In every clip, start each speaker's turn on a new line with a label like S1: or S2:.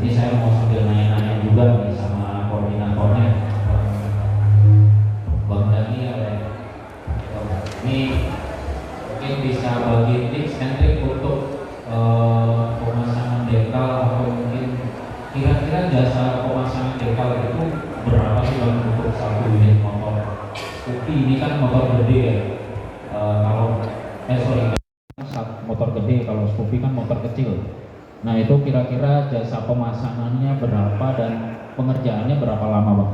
S1: Ini saya mau sambil nanya-nanya juga nih sama koordinatornya, Bang Daniel ya. Ini mungkin bisa bagi tips and trik untuk pemasangan dekal, atau mungkin kira-kira jasa pemasangan dekal itu berapa sih Bang untuk satu unit motor Scoopy? Ini kan motor gede ya. Motor gede, kalau Scoopy kan motor kecil. Nah itu kira-kira jasa pemasangannya berapa dan pengerjaannya berapa lama Bang?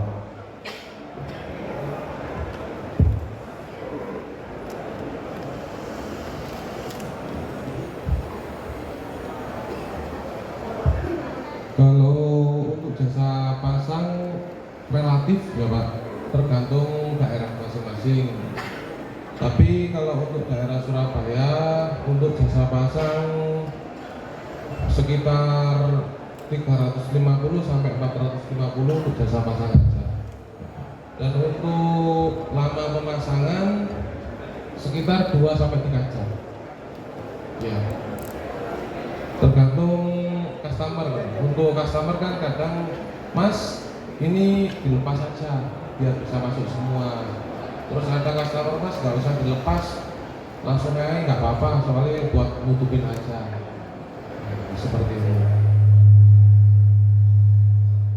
S2: Kalau untuk jasa pasang relatif ya Pak, tergantung daerah masing-masing. Tapi kalau untuk daerah Surabaya, untuk jasa pasang sekitar 350 sampai 450 untuk jasa pasang aja. Dan untuk lama pemasangan sekitar 2 sampai 3 jam. Ya. Tergantung customer. Untuk customer kan kadang, Mas, ini dilepas saja biar bisa masuk semua. Terus ada customer, Mas, nggak usah dilepas, langsung aja nggak apa-apa, soalnya buat nutupin aja. Seperti itu.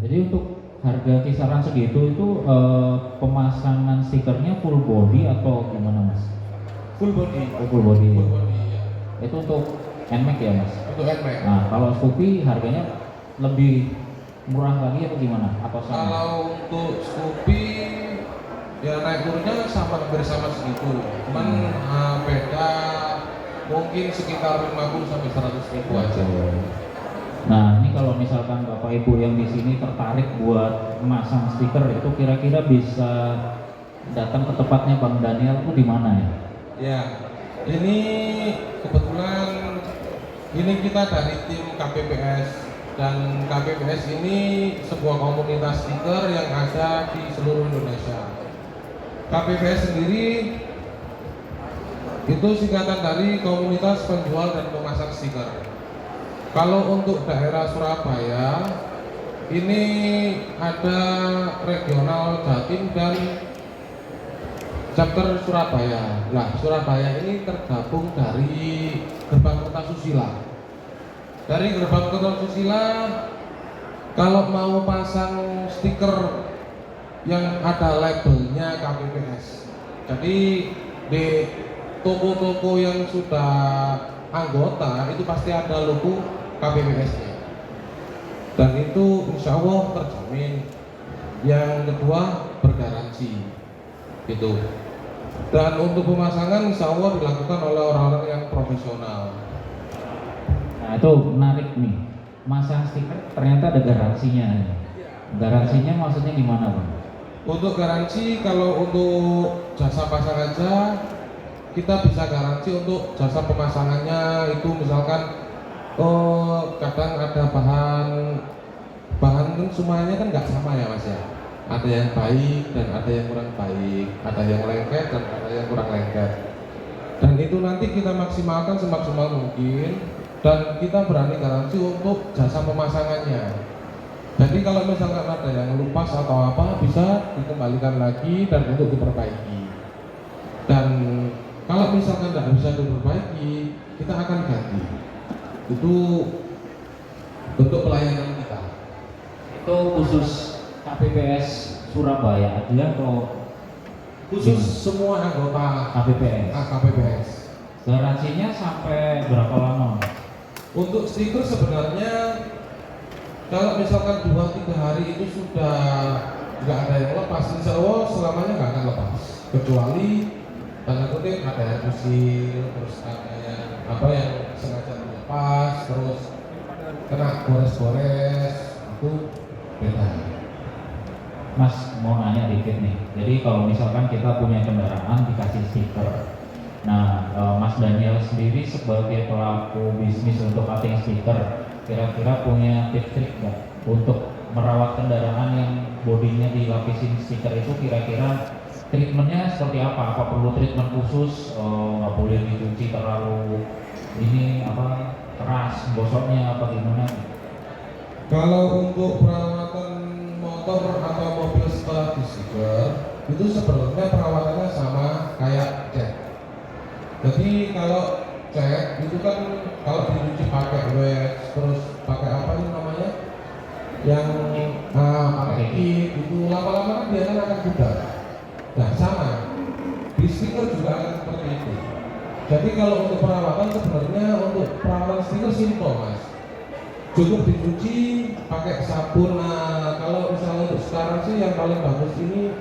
S1: Jadi untuk harga kisaran segitu itu pemasangan stikernya full body atau gimana Mas?
S2: Full body.
S1: Oh, full body.
S2: Full body ya.
S1: Itu untuk NMAX ya Mas?
S2: Untuk NMAX.
S1: Nah kalau Scoopy harganya lebih murah lagi atau gimana? Atau sama?
S2: Kalau untuk Scoopy ya naik turunnya hampir sama segitu. Cuman beda mungkin sekitar 50 sampai 100 ribu aja.
S1: Nah ini kalau misalkan Bapak Ibu yang di sini tertarik buat memasang stiker, itu kira-kira bisa datang ke tempatnya Bang Daniel itu di mana ya?
S2: Ya, ini kebetulan ini kita dari tim KPPS, dan KPPS ini sebuah komunitas stiker yang ada di seluruh Indonesia. KPPS sendiri itu singkatan dari Komunitas Penjual dan Pemasang Stiker. Kalau untuk daerah Surabaya ini ada regional Jatim dan chapter Surabaya. Nah, Surabaya ini tergabung dari Gerbang Kertasusila. Dari Gerbang Kertasusila, kalau mau pasang stiker yang ada labelnya KPPS, jadi di toko-toko yang sudah anggota itu pasti ada logo KPPS-nya, dan itu insya Allah terjamin. Yang kedua, bergaransi gitu. Dan untuk pemasangan insya Allah dilakukan oleh orang-orang yang profesional.
S1: Nah itu menarik nih, masang stiker ternyata ada garansinya. Garansinya maksudnya gimana Bang?
S2: Untuk garansi, kalau untuk jasa pasang aja kita bisa garansi. Untuk jasa pemasangannya itu misalkan kadang ada bahan kan semuanya kan nggak sama ya Mas ya. Ada yang baik dan ada yang kurang baik, ada yang lengket dan ada yang kurang lengket. Dan itu nanti kita maksimalkan semaksimal mungkin, dan kita berani garansi untuk jasa pemasangannya. Jadi kalau misalkan ada yang lupas atau apa, bisa dikembalikan lagi dan untuk diperbaiki. Dan kalau misalkan tidak bisa diperbaiki, kita akan ganti. Itu bentuk pelayanan kita.
S1: Itu khusus KPPS Surabaya aja atau
S2: Khusus semua anggota
S1: KPPS?
S2: KPPS.
S1: Garansinya sampai berapa lama?
S2: Untuk stiker sebenarnya kalau misalkan 2-3 hari itu sudah nggak ada yang lepas, insya Allah selamanya nggak akan lepas, kecuali tanda kutip ada yang usil, terus ada yang yang sengaja dilepas, terus kena gores-gores, itu beda.
S1: Mas mau nanya dikit nih, jadi kalau misalkan kita punya kendaraan dikasih stiker, nah Mas Daniel sendiri sebagai pelaku bisnis untuk cutting stiker, kira-kira punya tips-trik nggak untuk merawat kendaraan yang bodinya dilapisin stiker itu? Kira-kira treatmentnya seperti apa? Apa perlu treatment khusus? Nggak boleh dicuci terlalu keras, gosoknya apa gimana?
S2: Kalau untuk perawatan motor atau mobil setelah di stiker itu sebenarnya perawatannya sama kayak cat. Jadi kalau cat itu kan kalau dicuci pakai wax terus pakai apa itu namanya yang pakai kit itu lama-lama kan dia akan pudar. Nah sama di stiker juga akan seperti itu. Jadi kalau untuk perawatan sebenarnya untuk perawatan stiker simpel mas. Cukup dicuci pakai sabun. Nah kalau misalnya untuk sekarang sih yang paling bagus ini,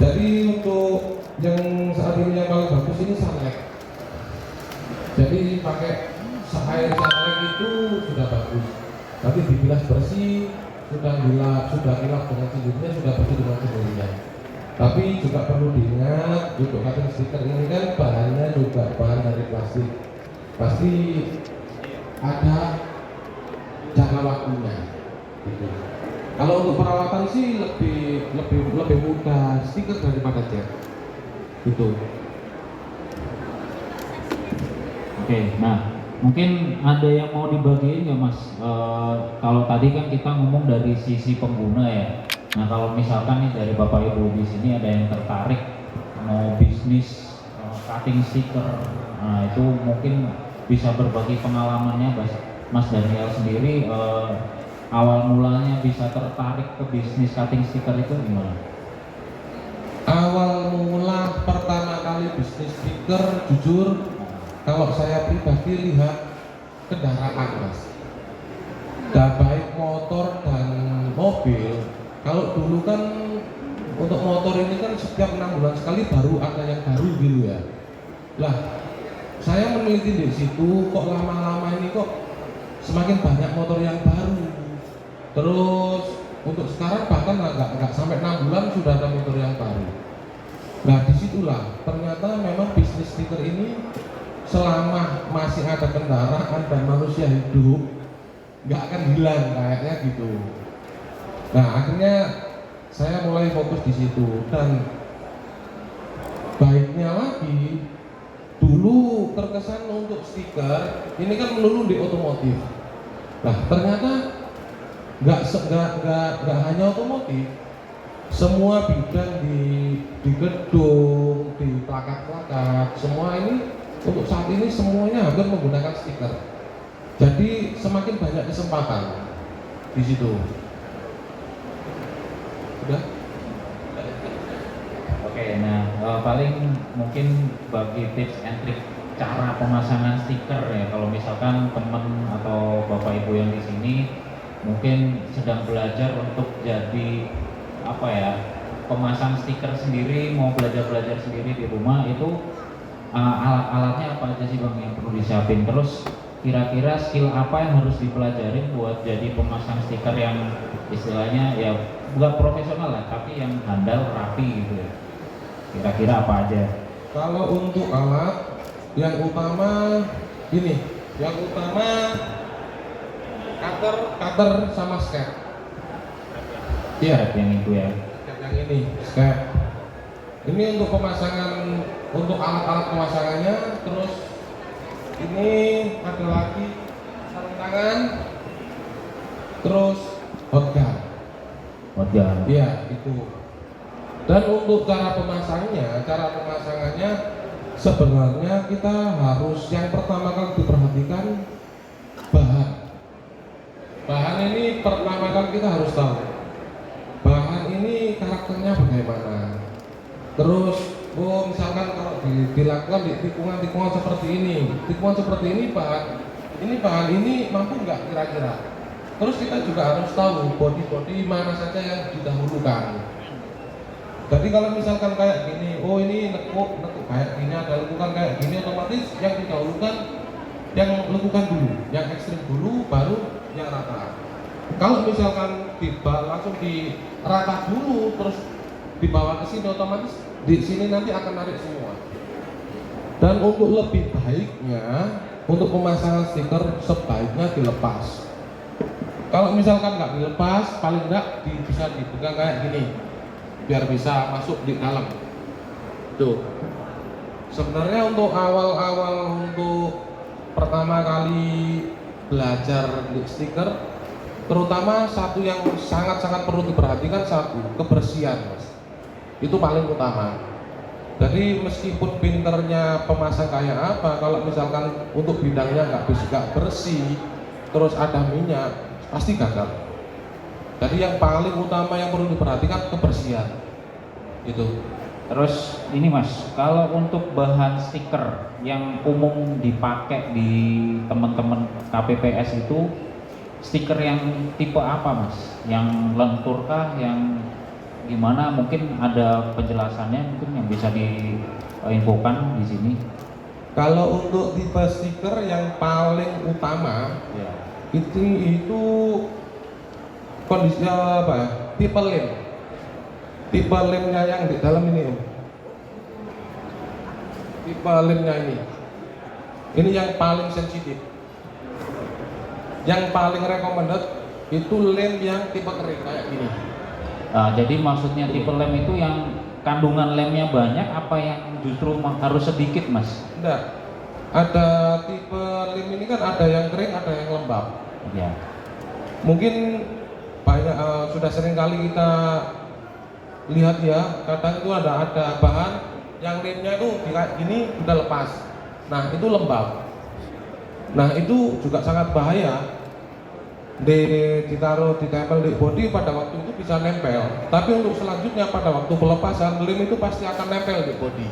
S2: jadi untuk yang saat ini yang paling bagus ini sunlight. Jadi pakai air sunlight itu sudah bagus. Tapi dibilas bersih, sudah hilap dengan sendirinya, sudah bersih dengan sendirinya. Tapi juga perlu diingat untuk cutting stiker ini kan bahannya juga bahan dari plastik, pasti ada jangka waktunya gitu. Kalau untuk perawatan sih lebih mudah stiker daripada cat gitu.
S1: Oke, nah mungkin ada yang mau dibagiin nggak mas? Kalau tadi kan kita ngomong dari sisi pengguna ya. Nah kalau misalkan nih dari bapak ibu di sini ada yang tertarik mau bisnis cutting stiker, nah itu mungkin bisa berbagi pengalamannya mas Daniel sendiri awal mulanya bisa tertarik ke bisnis cutting stiker itu gimana?
S2: Awal mula pertama kali bisnis stiker, jujur kalau saya pribadi lihat kendaraan mas, dan baik motor dan mobil. Kalau dulu kan untuk motor ini kan setiap 6 bulan sekali baru ada yang baru gitu ya. Lah saya meneliti di situ kok lama-lama ini kok semakin banyak motor yang baru. Terus untuk sekarang bahkan nggak sampai 6 bulan sudah ada motor yang baru. Nah disitulah ternyata memang bisnis stiker ini selama masih ada kendaraan dan manusia hidup nggak akan hilang kayaknya gitu. Nah akhirnya saya mulai fokus di situ, dan baiknya lagi dulu terkesan untuk stiker ini kan melulu di otomotif. Nah ternyata nggak hanya otomotif, semua bidang di gedung, di plakat-plakat, semua ini untuk saat ini semuanya hampir menggunakan stiker. Jadi semakin banyak kesempatan di situ. Udah?
S1: Oke, nah paling mungkin bagi tips and trik cara pemasangan stiker ya, kalau misalkan teman atau bapak ibu yang di sini mungkin sedang belajar untuk jadi apa ya pemasang stiker sendiri, mau belajar sendiri di rumah itu alat-alatnya apa aja sih bang yang perlu disiapin, terus kira-kira skill apa yang harus dipelajarin buat jadi pemasang stiker yang istilahnya ya bukan profesional lah tapi yang handal rapi gitu ya, kira-kira apa aja?
S2: Kalau untuk alat yang utama ini, yang utama cutter sama step. Iya,
S1: Yang itu ya.
S2: yang ini step. Ini untuk pemasangan, untuk alat-alat pemasangannya. Terus ini ada lagi sarung tangan, terus hotgun.
S1: Hotgun.
S2: Iya itu. Dan untuk cara pemasangannya sebenarnya kita harus yang pertama kali diperhatikan bahan. Bahan ini pertama kali kita harus tahu bahan ini karakternya bagaimana. Terus misalkan kalau dilakukan di tikungan seperti ini bahan ini mampu nggak kira-kira. Terus kita juga harus tahu body mana saja yang didahulukan. Jadi kalau misalkan kayak gini, ini nekuk kayak gini, ada lekukan kayak gini, otomatis yang didahulukan yang lekukan dulu, yang ekstrim dulu, baru yang rata. Kalau misalkan langsung di rata dulu, terus dibawa ke sini, otomatis di sini nanti akan narik semua. Dan untuk lebih baiknya, untuk pemasangan stiker sebaiknya dilepas. Kalau misalkan nggak dilepas, paling nggak bisa dipegang kayak gini, biar bisa masuk di dalam. Tuh. Sebenarnya untuk awal-awal untuk pertama kali belajar stiker, terutama satu yang sangat-sangat perlu diperhatikan, satu, kebersihan, Mas. Itu paling utama. Jadi meskipun pinternya pemasang kayak apa, kalau misalkan untuk bidangnya nggak bersih, terus ada minyak, pasti gagal. Jadi yang paling utama yang perlu diperhatikan kebersihan. Itu.
S1: Terus ini Mas, kalau untuk bahan stiker yang umum dipakai di teman-teman KPPS itu stiker yang tipe apa Mas? Yang lentur kah? Yang gimana? Mungkin ada penjelasannya mungkin yang bisa diinfokan di sini.
S2: Kalau untuk tipe stiker yang paling utama
S1: Ya.
S2: itu kondisi apa ya? Tipe lem. Tipe lemnya yang di dalam ini, Om. Tipe lemnya ini. Ini yang paling sensitif. Yang paling recommended itu lem yang tipe kering kayak gini.
S1: Jadi maksudnya tipe lem itu yang kandungan lemnya banyak apa yang justru harus sedikit Mas?
S2: Enggak. Ada tipe lem ini kan ada yang kering, ada yang lembab.
S1: Ya.
S2: Mungkin banyak sudah sering kali kita lihat ya, kadang itu ada bahan yang lemnya itu kayak gini udah lepas. Nah, itu lembab. Nah, itu juga sangat bahaya. Ditempel di bodi pada waktu itu bisa nempel. Tapi untuk selanjutnya pada waktu pelepasan lem itu pasti akan nempel di bodi.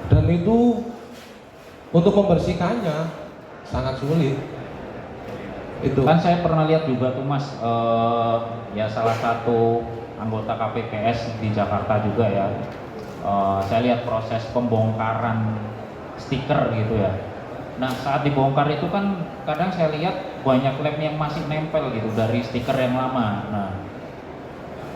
S2: Dan itu untuk membersihkannya sangat sulit. Itu.
S1: Kan saya pernah lihat juga tuh Mas, ya salah satu anggota KPPS di Jakarta juga ya. Saya lihat proses pembongkaran stiker gitu ya. Nah saat dibongkar itu kan kadang saya lihat banyak lem yang masih nempel gitu dari stiker yang lama. Nah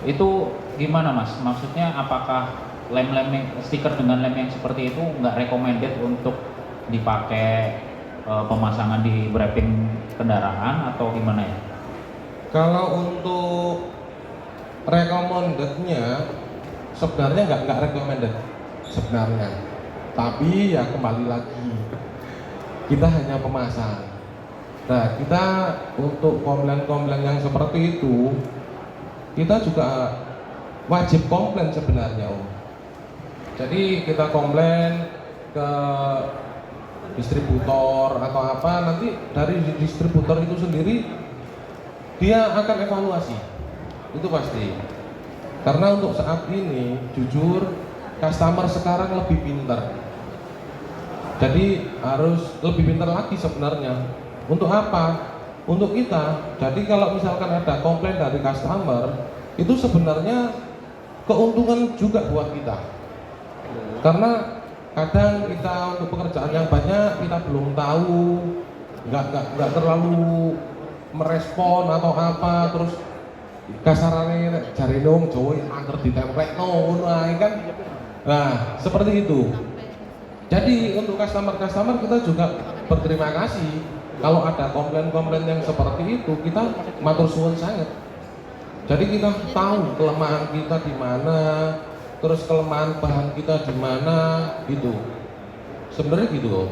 S1: itu gimana Mas? Maksudnya apakah lem-lem stiker dengan lem yang seperti itu nggak recommended untuk dipakai pemasangan di wrapping kendaraan atau gimana ya?
S2: Kalau untuk recommendednya sebenarnya nggak recommended sebenarnya. Tapi ya kembali lagi kita hanya pemasang. Nah, kita untuk komplain-komplain yang seperti itu kita juga wajib komplain sebenarnya, Om. Jadi kita komplain ke distributor atau apa, nanti dari distributor itu sendiri dia akan evaluasi. Itu pasti. Karena untuk saat ini jujur customer sekarang lebih pintar. Jadi harus lebih pintar lagi sebenarnya. Untuk apa? Untuk kita. Jadi kalau misalkan ada komplain dari customer, itu sebenarnya keuntungan juga buat kita. Karena kadang kita untuk pekerjaan yang banyak kita belum tahu, nggak terlalu merespon atau apa, terus kasarannya cari dong Jawa angker ditemplek no, kan? Nah seperti itu. Jadi untuk customer kita juga berterima kasih kalau ada komplain-komplain yang seperti itu, kita matur suwun sangat. Jadi kita tahu kelemahan kita di mana, terus kelemahan bahan kita di mana, gitu. Sebenarnya gitu.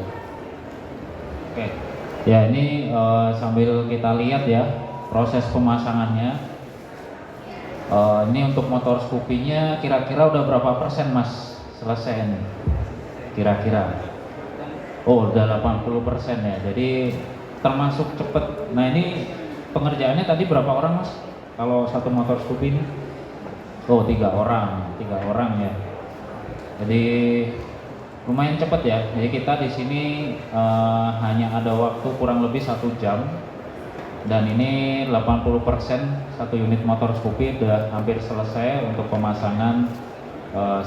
S1: Oke. Ya ini sambil kita lihat ya proses pemasangannya. Ini untuk motor Scoopy-nya kira-kira udah berapa persen Mas selesai nih? Kira-kira. Oh, udah 80% ya. Jadi termasuk cepet. Nah, ini pengerjaannya tadi berapa orang, Mas? Kalau satu motor Scoopy ini? Oh, 3 orang ya. Jadi lumayan cepet ya. Jadi kita di sini hanya ada waktu kurang lebih 1 jam. Dan ini 80% satu unit motor Scoopy udah hampir selesai untuk pemasangan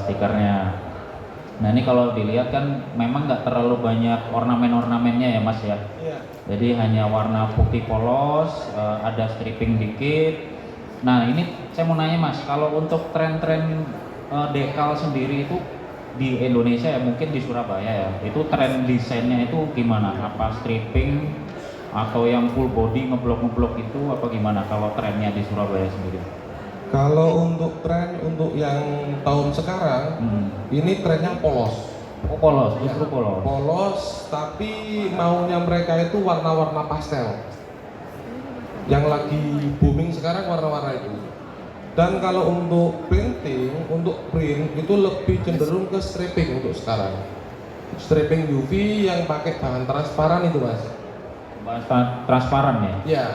S1: stikernya. Nah ini kalau dilihat kan memang nggak terlalu banyak ornamen-ornamennya ya Mas ya.
S2: Iya.
S1: Jadi hanya warna putih polos, ada striping dikit. Nah ini saya mau nanya Mas, kalau untuk tren-tren dekal sendiri itu di Indonesia ya, mungkin di Surabaya ya, itu tren desainnya itu gimana? Apa stripping atau yang full body ngeblok itu apa gimana kalau trennya di Surabaya sendiri?
S2: Kalau untuk tren untuk yang tahun sekarang, ini trennya polos.
S1: Oh polos,
S2: Ya,
S1: justru polos.
S2: polos, tapi maunya mereka itu warna-warna pastel. Yang lagi booming sekarang warna-warna itu. Dan kalau untuk printing, untuk print itu lebih cenderung ke stripping untuk sekarang. Stripping UV yang pakai bahan transparan itu mas.
S1: Bahan transparan ya.
S2: Ya,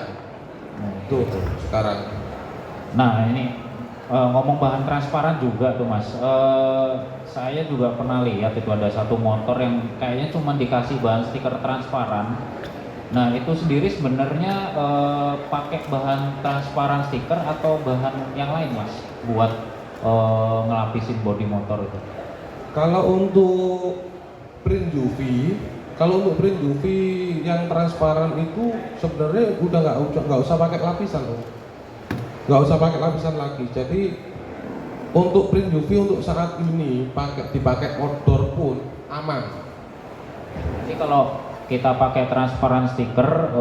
S1: Nah,
S2: itu sekarang.
S1: Nah ini ngomong bahan transparan juga tuh mas. Saya juga pernah lihat itu ada satu motor yang kayaknya cuma dikasih bahan stiker transparan. Nah itu sendiri sebenarnya pakai bahan transparan stiker atau bahan yang lain mas buat ngelapisin bodi motor itu?
S2: Kalau untuk print UV, kalau untuk print UV yang transparan itu sebenarnya udah nggak usah pakai lapisan loh. Nggak usah pakai lapisan lagi. Jadi untuk print UV untuk saat ini dipakai outdoor pun aman.
S1: Jadi kalau kita pakai transparan stiker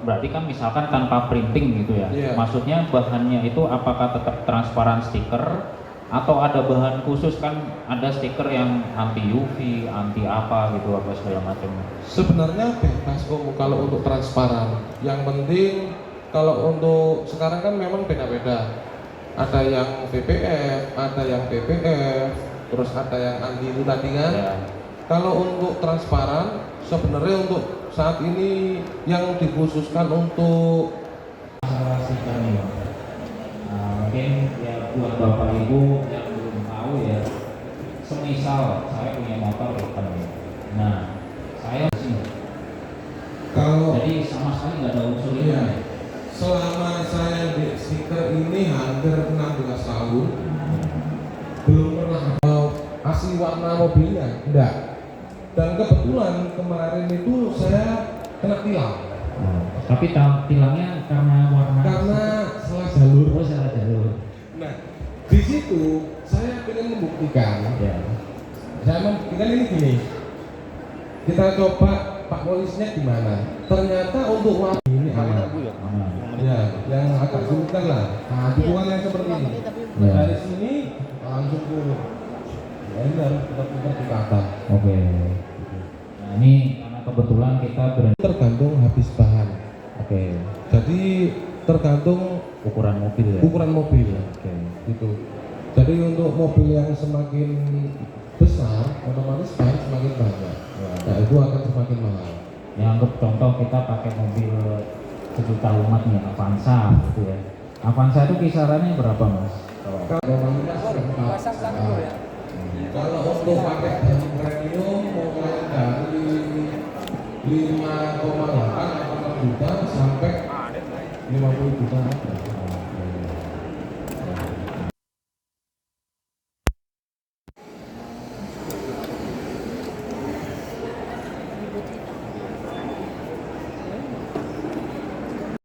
S1: berarti kan misalkan tanpa printing gitu ya.
S2: Iya.
S1: Maksudnya bahannya itu apakah tetap transparan stiker atau ada bahan khusus, kan ada stiker yang anti UV, anti apa gitu apa segala macam.
S2: Sebenarnya bebas om kalau untuk transparan. Yang penting kalau untuk sekarang kan memang beda-beda. Ada yang VPF, ada yang PPF, terus ada yang anti itu tadi kan.
S1: Ya.
S2: Kalau untuk transparan sebenarnya untuk saat ini yang dikhususkan untuk
S1: Masalah stiker nih Bang. Mungkin ya buat bapak ibu yang belum tahu ya, semisal saya punya motor hitam ya. Nah saya sih
S2: kalau
S1: jadi sama sekali nggak ada unsur ini.
S2: iya, selama saya di stiker ini hampir 16 tahun belum pernah asli warna mobilnya enggak. Dan kebetulan kemarin itu saya kena tilang
S1: Tapi tilangnya karena warna.
S2: karena salah jalur.
S1: Oh salah jalur.
S2: Nah, di situ saya ingin membuktikan.
S1: Ya.
S2: Saya membuktikan ini gini. Kita coba Pak Polisnya gimana? Ternyata untuk warna ini aman. Ya, yang agak sulit lah. Nah, dukungan yang seperti ini.
S1: Ya.
S2: Dari sini langsung turun. Ya, ini harus putar-putar di kata.
S1: Oke. Nah ini karena kebetulan kita
S2: Tergantung habis bahan.
S1: Oke.
S2: Jadi tergantung
S1: Ukuran mobil ya.
S2: ukuran mobil.
S1: Oke.
S2: Gitu. Jadi untuk mobil yang semakin besar, otomatis bahan semakin banyak. Nah, itu akan semakin mahal.
S1: Ya anggap contoh kita pakai mobil sejuta umat nih Avanza gitu ya. Avanza itu kisarannya berapa mas?
S2: Kalau untuk pakai bahan premium mulai dari 5,8 atau 6 juta sampai 50 juta ada.